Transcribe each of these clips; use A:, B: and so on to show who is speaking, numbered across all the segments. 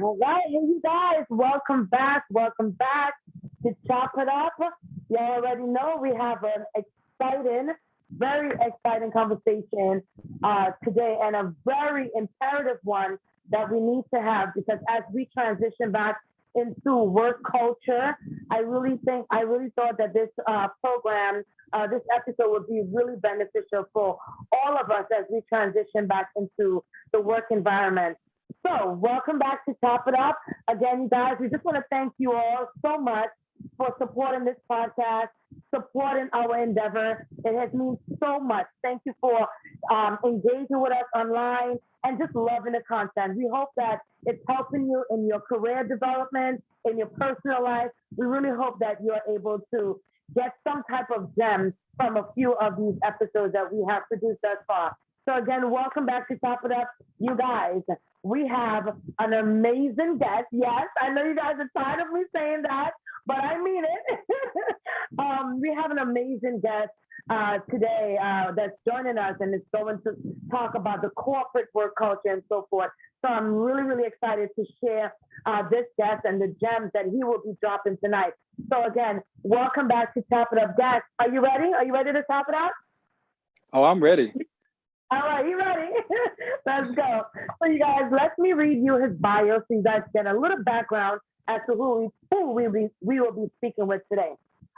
A: All right, hey you guys, welcome back. Welcome back to Chop It Up. You already know we have an exciting, very exciting conversation today, and a very imperative one that we need to have because as we transition back into work culture, I really thought that this program, this episode would be really beneficial for all of us as we transition back into the work environment. So, welcome back to Top It Up. Again, you guys, we just want to thank you all so much for supporting this podcast, supporting our endeavor. It has meant so much. Thank you for engaging with us online and just loving the content. We hope that it's helping you in your career development, in your personal life. We really hope that you're able to get some type of gems from a few of these episodes that we have produced thus far. So again, welcome back to Top It Up, you guys. We have an amazing guest. Yes, I know you guys are tired of me saying that, but I mean it. We have an amazing guest today that's joining us and is going to talk about the corporate work culture and so forth. So I'm really, really excited to share this guest and the gems that he will be dropping tonight. So again, welcome back to Top It Up, guest. Are you ready? Are you ready to top it up?
B: Oh, I'm ready.
A: All right, you ready? Let's go. So, you guys, let me read you his bio so you guys get a little background as to we will be speaking with today.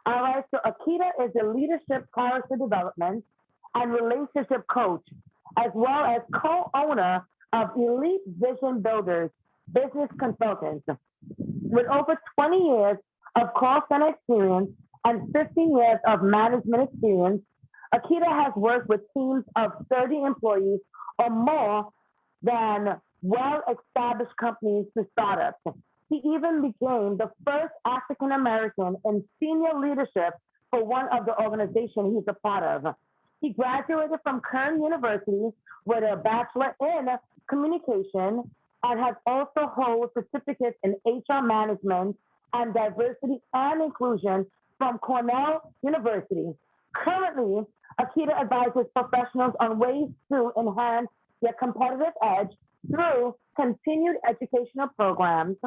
A: All right, so Akida is a leadership character development and relationship coach, as well as co-owner of Elite Vision Builders Business Consultants. With over 20 years of call center experience and 15 years of management experience, Akita has worked with teams of 30 employees or more than well-established companies to startups. He even became the first African American in senior leadership for one of the organizations he's a part of. He graduated from Kern University with a bachelor in communication and has also held certificates in HR management and diversity and inclusion from Cornell University. Currently, Akita advises professionals on ways to enhance their competitive edge through continued educational programs.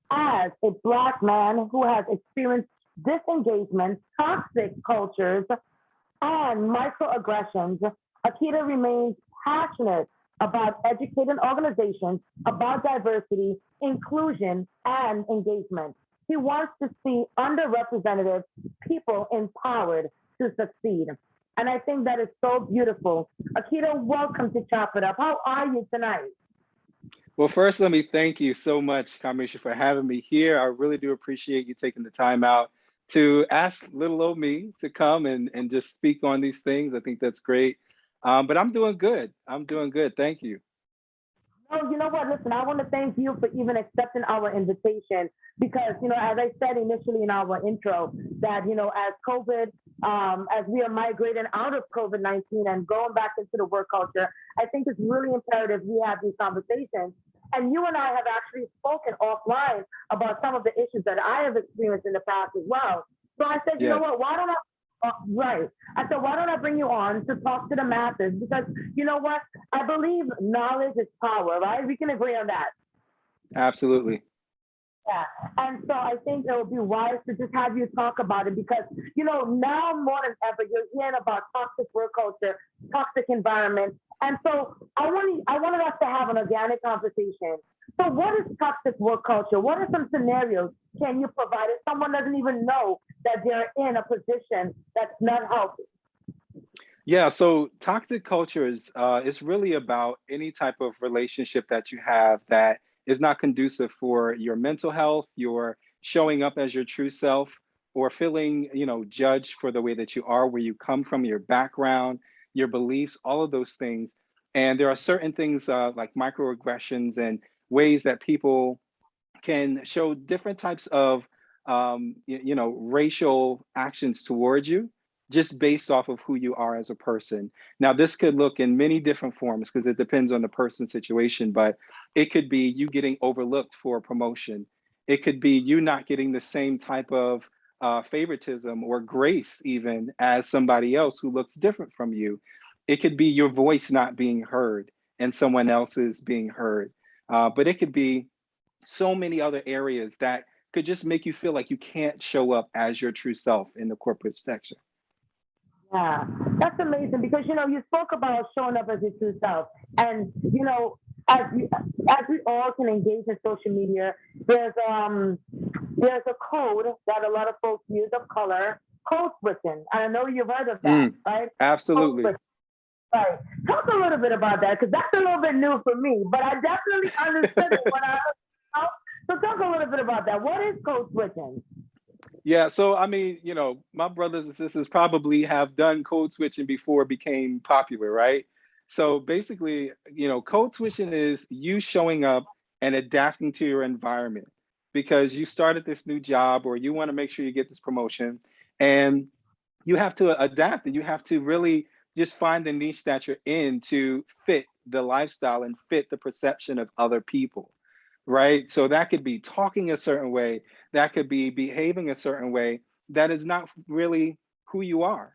A: As a Black man who has experienced disengagement, toxic cultures, and microaggressions, Akita remains passionate about educating organizations about diversity, inclusion, and engagement. He wants to see underrepresented people empowered to succeed. And I think that is so beautiful. Akita, welcome to Chop It Up. How are you tonight?
B: Well, first, let me thank you so much, Kamisha, for having me here. I really do appreciate you taking the time out to ask little old me to come and just speak on these things. I think that's great. But I'm doing good. I'm doing good. Thank you.
A: No, you know what? Listen, I want to thank you for even accepting our invitation because, as I said initially in our intro, that, as COVID, as we are migrating out of COVID-19 and going back into the work culture, I think it's really imperative we have these conversations. And you and I have actually spoken offline about some of the issues that I have experienced in the past as well. So I said, you know
B: Yes.
A: what? Why don't I right. I said, why don't I bring you on to talk to the masses? Because you know what? I believe knowledge is power, right? We can agree on that.
B: Absolutely.
A: Yeah. And so I think it would be wise to just have you talk about it because, now more than ever, you're hearing about toxic work culture, toxic environment. And so I wanted us to have an organic conversation. So what is toxic work culture? What are some scenarios can you provide if someone doesn't even know that they're in a position that's not healthy?
B: Yeah, so toxic culture is really about any type of relationship that you have that is not conducive for your mental health, your showing up as your true self, or feeling, judged for the way that you are, where you come from, your background, your beliefs, all of those things. And there are certain things like microaggressions and ways that people can show different types of racial actions towards you just based off of who you are as a person. Now this could look in many different forms because it depends on the person's situation, but it could be you getting overlooked for a promotion. It could be you not getting the same type of favoritism or grace even as somebody else who looks different from you. It could be your voice not being heard and someone else is being heard. But it could be so many other areas that could just make you feel like you can't show up as your true self in the corporate section.
A: Yeah, that's amazing because you spoke about showing up as your true self, and as we all can engage in social media, there's um there's a code that a lot of folks use of color, code switching. And I know you've heard of that,
B: Mm,
A: right? Code
B: absolutely.
A: switching. Right. Talk a little bit about that because that's a little bit new for me, but I definitely understood it when so talk a little bit about that. What is code switching?
B: Yeah, so I mean, my brothers and sisters probably have done code switching before it became popular, right? So basically, code switching is you showing up and adapting to your environment because you started this new job or you want to make sure you get this promotion and you have to adapt and you have to really just find the niche that you're in to fit the lifestyle and fit the perception of other people, right? So that could be talking a certain way, that could be behaving a certain way that is not really who you are.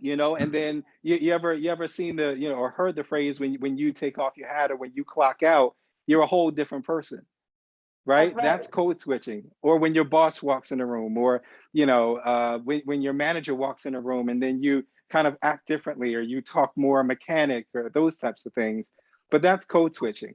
B: And then you ever seen or heard the phrase when you take off your hat or when you clock out, you're a whole different person,
A: That's
B: right?
A: right.
B: That's code switching. Or when your boss walks in the room, or when your manager walks in a room, and then you kind of act differently, or you talk more mechanic, or those types of things. But that's code switching.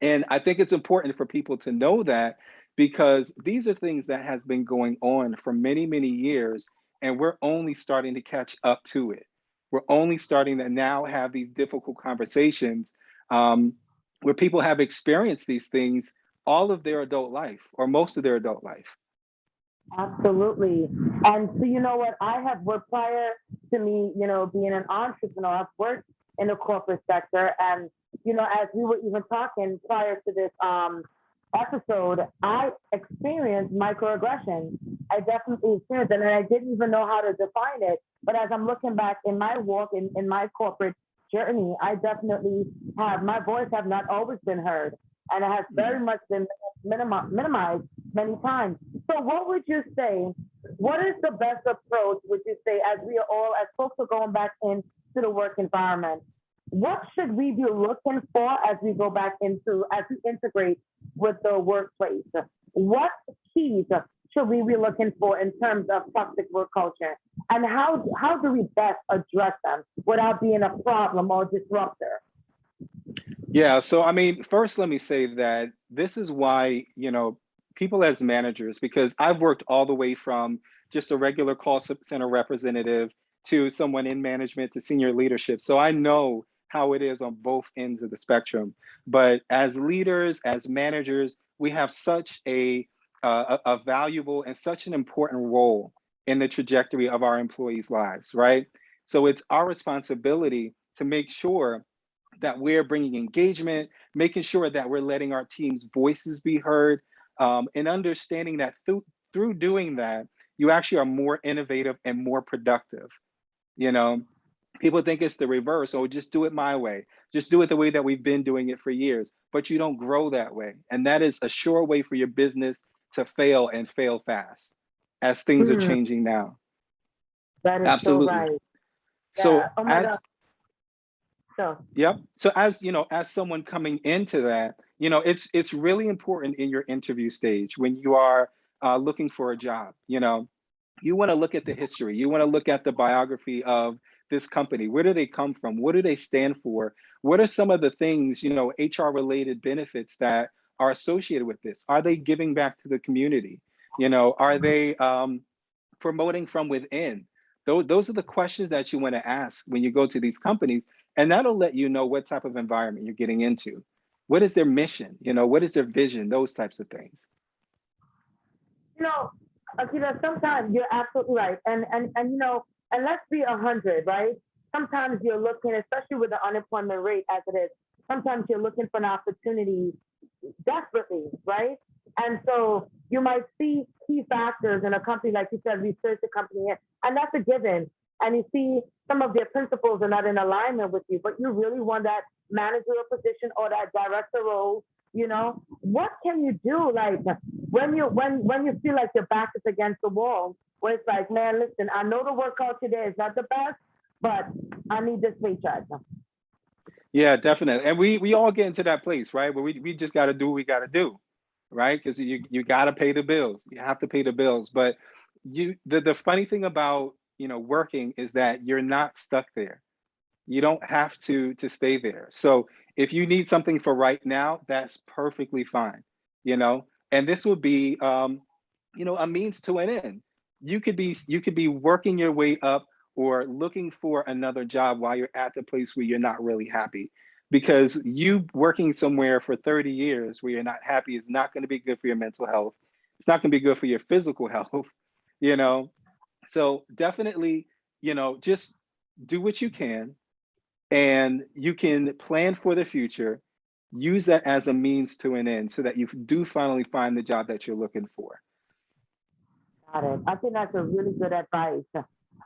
B: And I think it's important for people to know that because these are things that has been going on for many, many years, and we're only starting to catch up to it. We're only starting to now have these difficult conversations um, where people have experienced these things all of their adult life or most of their adult life.
A: Absolutely. And so you know what? I have worked prior to me, being an entrepreneur, I've worked in the corporate sector. And, as we were even talking prior to this episode, I experienced microaggression. I definitely experienced it and I didn't even know how to define it. But as I'm looking back in my walk in my corporate journey, I definitely my voice have not always been heard. And it has very
B: Mm.
A: much been minimized many times. So, what would you say? What is the best approach? Would you say, as we are all, as folks are going back into the work environment, what should we be looking for as we go back as we integrate with the workplace? What keys should we be looking for in terms of toxic work culture, and how do we best address them without being a problem or disruptor?
B: Yeah, so I mean, first let me say that this is why, people as managers, because I've worked all the way from just a regular call center representative to someone in management to senior leadership. So I know how it is on both ends of the spectrum. But as leaders, as managers, we have such a valuable and such an important role in the trajectory of our employees' lives, right? So it's our responsibility to make sure that we're bringing engagement, making sure that we're letting our team's voices be heard, and understanding that through doing that, you actually are more innovative and more productive. You know, People think it's the reverse. Oh, just do it my way. Just do it the way that we've been doing it for years. But you don't grow that way. And that is a sure way for your business to fail and fail fast as things are
A: Hmm,
B: changing now.
A: that is so
B: Absolutely.
A: right. Yeah.
B: So
A: Oh my God.
B: as
A: So.
B: Yep. So as someone coming into that, it's really important in your interview stage when you are looking for a job. You want to look at the history. You want to look at the biography of this company. Where do they come from? What do they stand for? What are some of the things, HR related benefits that are associated with this? Are they giving back to the community? Are they promoting from within? Those are the questions that you want to ask when you go to these companies, and that'll let you know what type of environment you're getting into. What is their mission? What is their vision? Those types of things.
A: You know, Akira, sometimes you're absolutely right. And let's be 100, right? Sometimes you're looking, especially with the unemployment rate as it is, sometimes you're looking for an opportunity desperately, right? And so you might see key factors in a company, like you said, research the company, and that's a given. And you see some of their principles are not in alignment with you, but you really want that managerial position or that director role. What can you do? Like when you feel like your back is against the wall, where it's like, man, listen, I know the work culture there is not the best, but I need this paycheck.
B: Yeah, definitely. And we all get into that place, right? Where we just got to do what we got to do, right? Because you got to pay the bills. You have to pay the bills. But the funny thing about, working is that you're not stuck there. You don't have to stay there. So if you need something for right now, that's perfectly fine, you know. And this would be, a means to an end. You could be working your way up or looking for another job while you're at the place where you're not really happy. Because you working somewhere for 30 years where you're not happy is not going to be good for your mental health. It's not going to be good for your physical health, you know. So definitely, just do what you can, and you can plan for the future. Use that as a means to an end so that you do finally find the job that you're looking for.
A: Got it. I think that's a really good advice.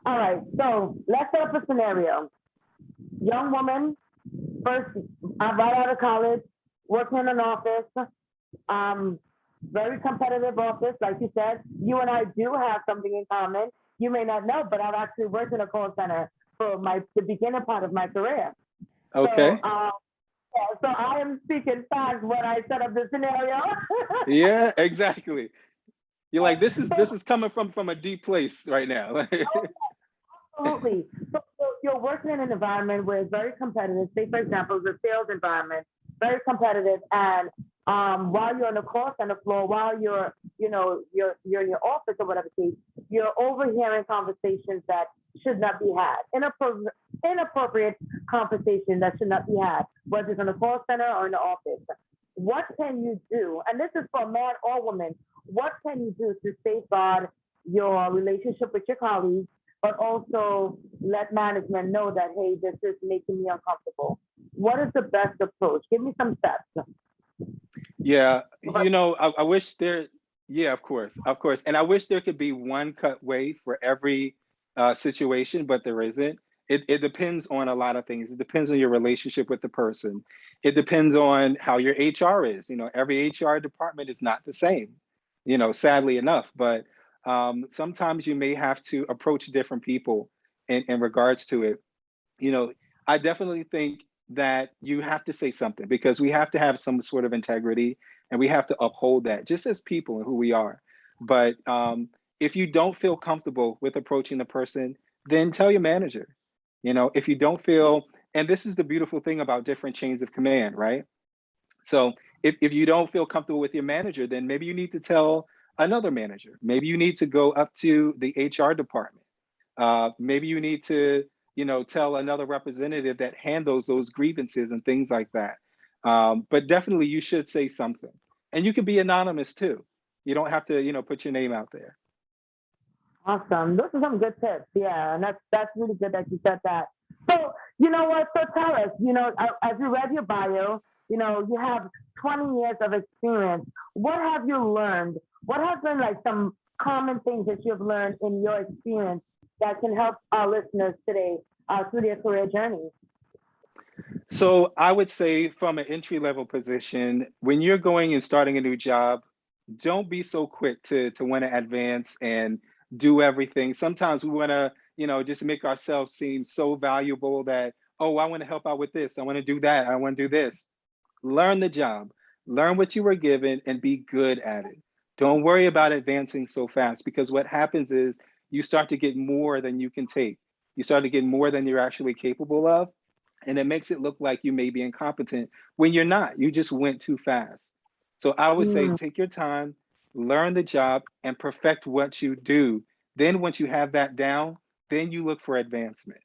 A: All right, so let's set up a scenario. Young woman, first, right out of college, working in an office, um, very competitive office, like you said. You and I do have something in common. You may not know, but I've actually worked in a call center for the beginning part of my career. So,
B: Okay.
A: yeah, so I am speaking fast when I set up the scenario.
B: Yeah, exactly. You're like, this is
A: So,
B: this is coming from a deep place right now.
A: absolutely. So you're working in an environment where it's very competitive. Say, for example, the sales environment, very competitive, and while you're on the call center floor, while you're in your office or whatever case, you're overhearing conversations that should not be had, inappropriate conversation that should not be had, whether it's in the call center or in the office. What can you do? And this is for man or woman. What can you do to safeguard your relationship with your colleagues, but also let management know that, hey, this is making me uncomfortable? What is the best approach? Give me some steps.
B: Yeah, I wish there. Yeah, of course, and I wish there could be one cut way for every situation, but there isn't. It depends on a lot of things. It depends on your relationship with the person. It depends on how your HR is. Every HR department is not the same. Sadly enough, but sometimes you may have to approach different people in regards to it. you know, I definitely think that you have to say something because we have to have some sort of integrity and we have to uphold that just as people and who we are. But if you don't feel comfortable with approaching the person, then tell your manager. If you don't feel, and this is the beautiful thing about different chains of command, right? So if you don't feel comfortable with your manager, then maybe you need to tell another manager. Maybe you need to go up to the HR department. Maybe you need to, tell another representative that handles those grievances and things like that. But definitely you should say something. And you can be anonymous too. You don't have to, put your name out there.
A: Awesome. Those are some good tips. Yeah, and that's really good that you said that. So you know what? So tell us. As you read your bio, you have 20 years of experience. What have you learned? What have been like some common things that you've learned in your experience that can help our listeners today through their career journey?
B: So I would say from an entry level position, when you're going and starting a new job, don't be so quick to want to advance and do everything. Sometimes we want to, just make ourselves seem so valuable that, oh, I want to help out with this. I want to do that. I want to do this. Learn the job, learn what you were given, and be good at it. Don't worry about advancing so fast because what happens is you start to get more than you can take. You start to get more than you're actually capable of. And it makes it look like you may be incompetent when you're not. You just went too fast. So I would say
A: Mm,
B: take your time, learn the job, and perfect what you do. Then once you have that down, then you look for advancement.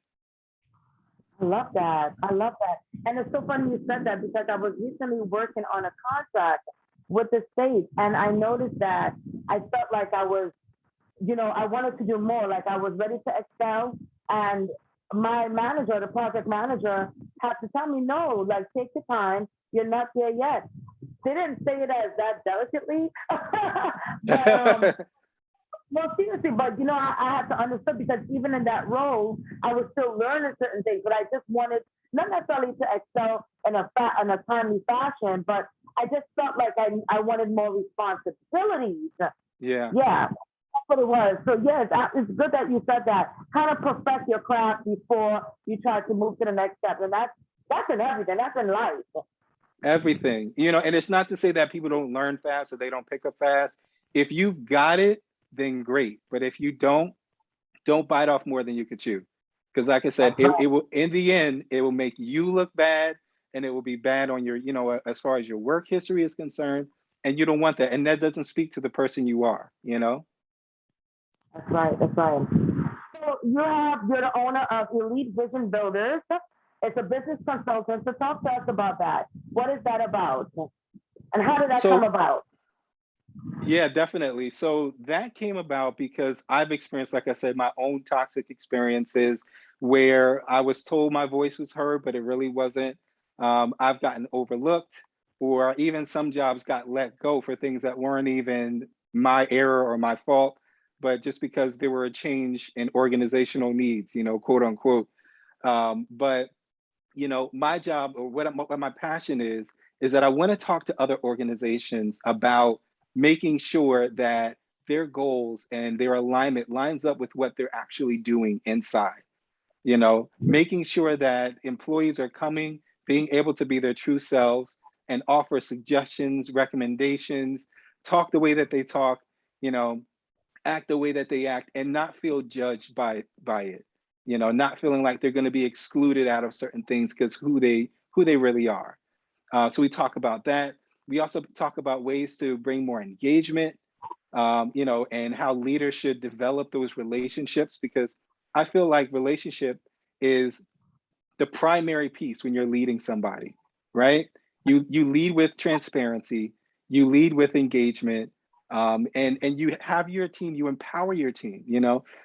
A: I love that. I love that. And it's so funny you said that because I was recently working on a contract with the state, and I noticed that I felt like I wanted to do more. Like I was ready to excel. And my manager, the project manager, had to tell me, no, like take your time. You're not there yet. They didn't say it as that delicately, but no, seriously, but I had to understand because even in that role, I was still learning certain things, but I just wanted not necessarily to excel in a timely fashion, but I just felt like I wanted more responsibilities.
B: Yeah.
A: Yeah, that's what it was. So yes, it's good that you said that. Kind of perfect your craft before you try to move to the next step, and That's in everything. That's in life.
B: Everything, and it's not to say that people don't learn fast or they don't pick up fast. If you've got it, then great. But if you don't bite off more than you can chew. Because like I said,
A: That's
B: it
A: right.
B: will, in the end, it will make you look bad, and it will be bad on your, as far as your work history is concerned. And you don't want that. And that doesn't speak to the person you are.
A: That's right. That's right. So you're the owner of Elite Vision Builders. It's a business consultant. So talk to us about that. What is that about? And how did that come
B: So
A: about?
B: yeah, definitely. So that came about because I've experienced, like I said, my own toxic experiences where I was told my voice was heard, but it really wasn't. I've gotten overlooked, or even some jobs got let go for things that weren't even my error or my fault, but just because there were a change in organizational needs, quote unquote. But my job, or what my passion is that I want to talk to other organizations about making sure that their goals and their alignment lines up with what they're actually doing inside. Making sure that employees are coming, being able to be their true selves and offer suggestions, recommendations, talk the way that they talk, you know, act the way that they act, and not feel judged by it. Not feeling like they're going to be excluded out of certain things because who they really are. So we talk about that. We also talk about ways to bring more engagement, and how leaders should develop those relationships, because I feel like relationship is the primary piece when you're leading somebody, right? You lead with transparency, you lead with engagement, and you have your team, you empower your team.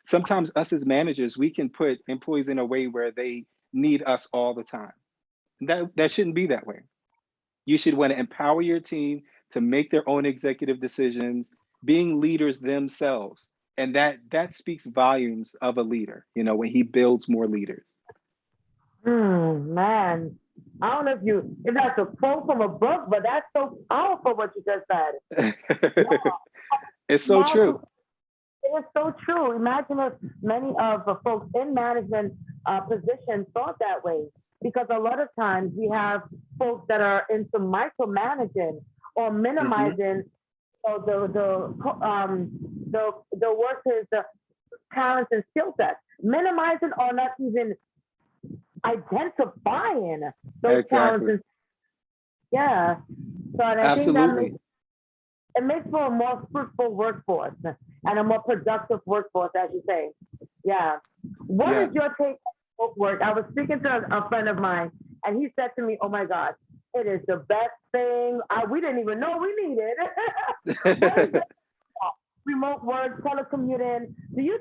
B: Sometimes us as managers, we can put employees in a way where they need us all the time. That shouldn't be that way. You should want to empower your team to make their own executive decisions, being leaders themselves. And that speaks volumes of a leader, when he builds more leaders.
A: Man, I don't know if that's a quote from a book, but that's so powerful what you just said. Yeah,
B: It's so
A: multiple.
B: true.
A: It is so true. Imagine if many of the folks in management positions thought that way, because a lot of times we have folks that are into micromanaging or
B: Hmm.
A: minimizing the workers' talents and skill sets, minimizing or not even identifying those talents
B: Exactly.
A: and yeah. So and I think that makes
B: Absolutely.
A: it makes for a more fruitful workforce and a more productive workforce, as you say. Yeah. What
B: Yeah.
A: is your take on work? I was speaking to a friend of mine, and he said to me, "Oh my God, it is the best thing. We didn't even know we needed." What is it? Remote work, telecommuting. Do you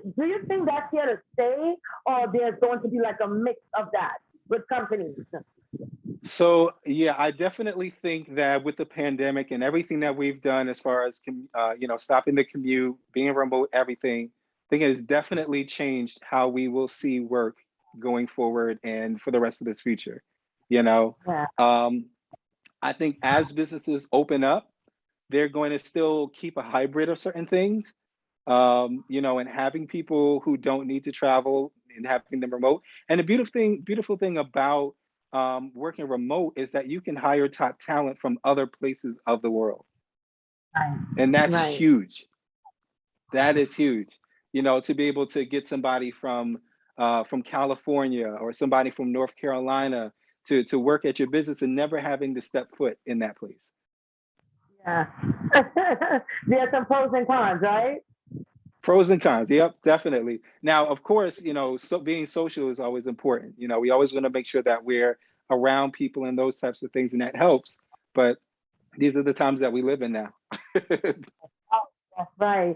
A: think that's here to stay, or there's going to be like a mix of that with companies?
B: So yeah, I definitely think that with the pandemic and everything that we've done as far as stopping the commute, being remote, everything, I think it has definitely changed how we will see work going forward and for the rest of this future. You know,
A: Yeah.
B: um, I think as businesses open up, they're going to still keep a hybrid of certain things, and having people who don't need to travel and having them remote. And the beautiful thing about working remote is that you can hire top talent from other places of the world,
A: Right.
B: and that's
A: Right.
B: huge. That is huge. To be able to get somebody from California or somebody from North Carolina to work at your business and never having to step foot in that place.
A: Yeah. There's some pros and cons, right?
B: Pros and cons. Yep, definitely. Now, of course, so being social is always important. We always want to make sure that we're around people and those types of things, and that helps. But these are the times that we live in now.
A: Oh, that's right.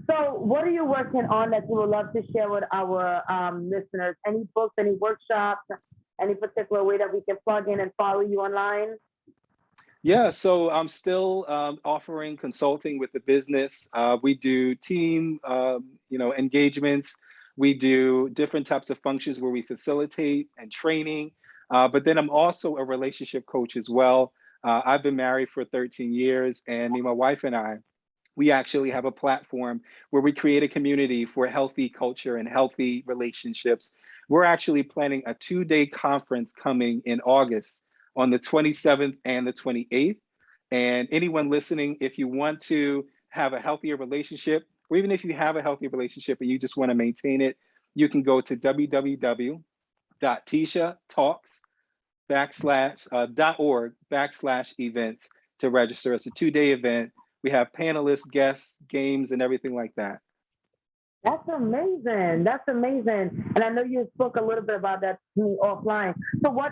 A: So, what are you working on that you would love to share with our listeners? Any books, any workshops, any particular way that we can plug in and follow you online?
B: Yeah, so I'm still offering consulting with the business. We do team, engagements. We do different types of functions where we facilitate and training. But then I'm also a relationship coach as well. I've been married for 13 years, and me, my wife, and I, we actually have a platform where we create a community for healthy culture and healthy relationships. We're actually planning a 2-day conference coming in August on the 27th and the 28th. And anyone listening, if you want to have a healthier relationship, or even if you have a healthy relationship and you just want to maintain it, you can go to www.tishatalks.org/events to register. It's a 2-day event. We have panelists, guests, games, and everything like that.
A: That's amazing. That's amazing. And I know you spoke a little bit about that to me offline. So what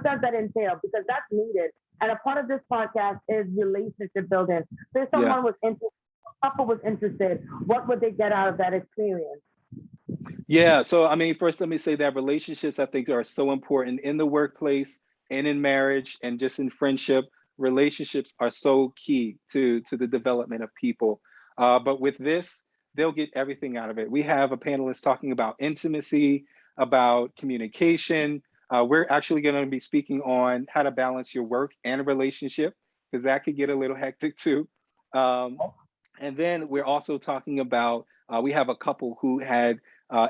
A: does that entail? Because that's needed. And a part of this podcast is relationship building. So if someone was interested, a couple was interested, what would they get out of that experience?
B: Yeah, so I mean, first let me say that relationships I think are so important in the workplace and in marriage and just in friendship. Relationships are so key to the development of people. But with this, they'll get everything out of it. We have a panelist talking about intimacy, about communication. We're actually going to be speaking on how to balance your work and a relationship, because that could get a little hectic too. And then we're also talking about, we have a couple who had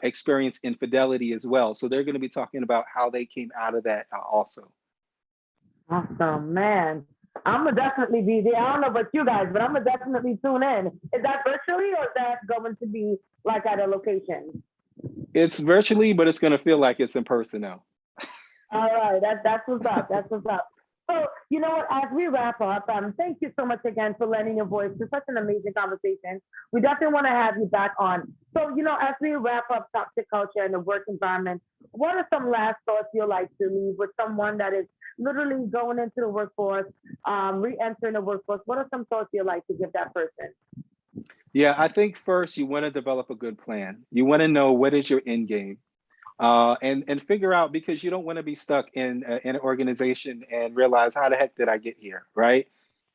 B: experienced infidelity as well. So they're going to be talking about how they came out of that also.
A: Awesome, man. I'm gonna definitely be there. I don't know about you guys, but I'm gonna definitely tune in. Is that virtually or is that going to be like at a location?
B: It's virtually, but it's going to feel like it's in person now.
A: All right, that's what's up. That's what's up. So, you know what, as we wrap up, thank you so much again for lending your voice to such an amazing conversation. We definitely want to have you back on. So, you know, as we wrap up toxic culture in the work environment, what are some last thoughts you'd like to leave with someone that is literally going into the workforce, re-entering the workforce? What are some thoughts you'd like to give that person?
B: Yeah, I think first you want to develop a good plan. You want to know what is your end game. And figure out, because you don't want to be stuck in an organization and realize, how the heck did I get here, right?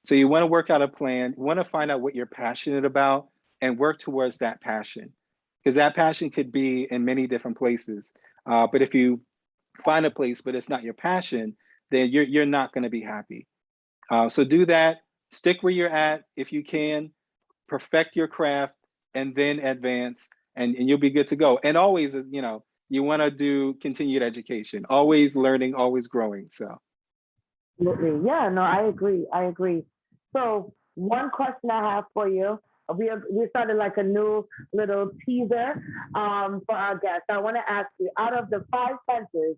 B: So you want to work out a plan. You want to find out what you're passionate about and work towards that passion, because that passion could be in many different places. But if you find a place but it's not your passion, then you're not going to be happy. So do that. Stick where you're at if you can. Perfect your craft, and then advance, and you'll be good to go. And always, you know, you want to do continued education, always learning, always growing. So
A: Absolutely. Yeah, no, I agree. I agree. So one question I have for you, we started like a new little teaser for our guests. I want to ask you, out of the 5 senses,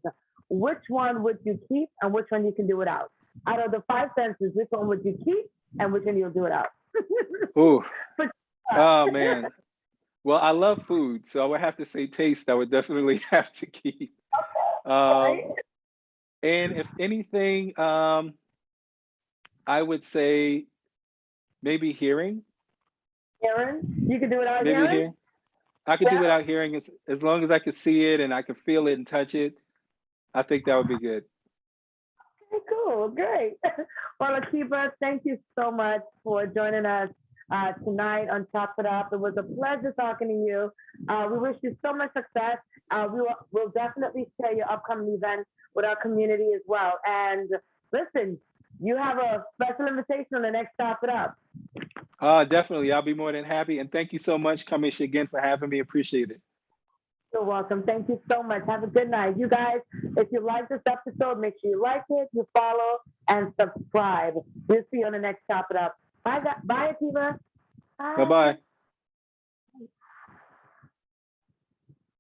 A: which one would you keep and which one you can do without? Out of the 5 senses, which one would you keep and which one you'll do without?
B: ooh, oh man. Well, I love food, so I would have to say taste. I would definitely have to keep.
A: Right?
B: Um, and if anything, I would say maybe hearing.
A: Hearing? You can do without
B: Maybe
A: hearing?
B: hearing. I could do
A: Yeah.
B: without hearing, as long as I could see it and I could feel it and touch it. I think that would be good.
A: Okay, cool. Great. Well, Akiba, thank you so much for joining us tonight on Chop It Up. It was a pleasure talking to you. We wish you so much success. We'll definitely share your upcoming event with our community as well. And listen, you have a special invitation on the next Chop It Up.
B: Definitely. I'll be more than happy. And thank you so much, Kamish, again for having me. Appreciate it.
A: You're welcome. Thank you so much. Have a good night. You guys, if you like this episode, make sure you like it, you follow, and subscribe. We'll see you on the next Chop It Up. Bye, Akiva.
B: Bye
A: Bye.
B: bye.